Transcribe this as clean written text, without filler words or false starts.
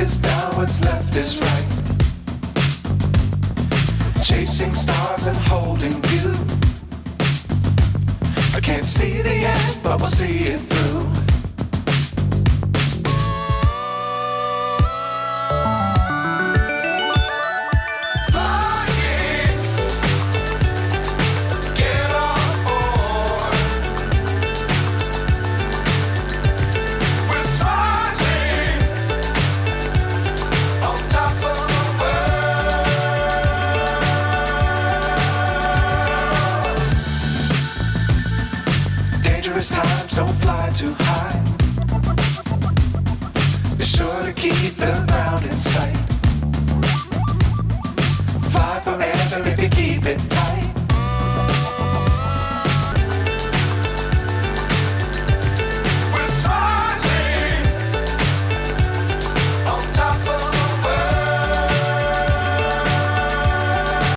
is down, what's left is right. Chasing stars and holding you. I can't see the end, but we'll see it through. Times don't fly too high. Be sure to keep the ground in sight. Fly forever if you keep it tight.